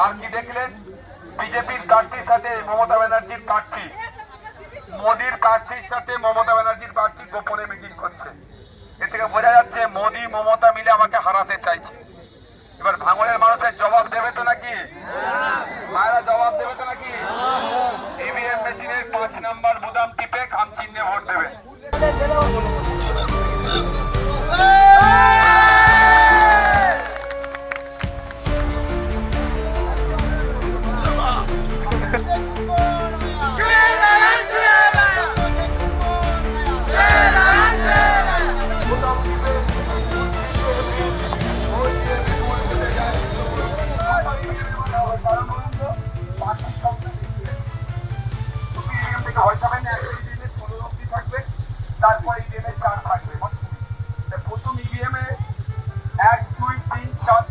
আর কি দেখলেন? বিজেপির প্রার্থীর সাথে মমতা ব্যানার্জির প্রার্থী, মোদির প্রার্থীর সাথে মমতা ব্যানার্জির প্রার্থী গোপনে মিটিং করছে। এ থেকে বোঝা যাচ্ছে মোদি মমতা মিলে আমাকে হারাতে চাইছে। এবার ভাঙড়ের মানুষের জবাব দেবে তো নাকি? মায়েরা জবাব দেবে তো নাকি? ইভিএম মেশিনের 5 নম্বর বোতাম টিপে খাম চিহ্নে ভোট দেবে। তারপরে ইভিএমের 4 থাকবে। প্রথম ইভিএমে 1 2 3 4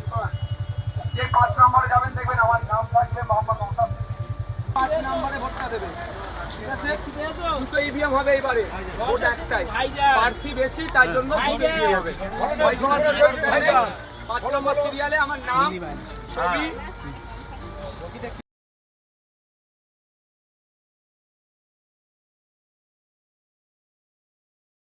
যে 5 নম্বরে যাবেন দেখবেন আমার নাম থাকবে মোহাম্মদ মমতাজ। 5 নম্বরে ভোটটা দেবে। ঠিক আছে? দুটো ইভিএম হবে এবারে, ভোট একটাই, প্রার্থী বেশি তাই জন্য দুটো ইভিএম হবে। 5 নম্বর সিরিয়ালে আমার নাম, ছবি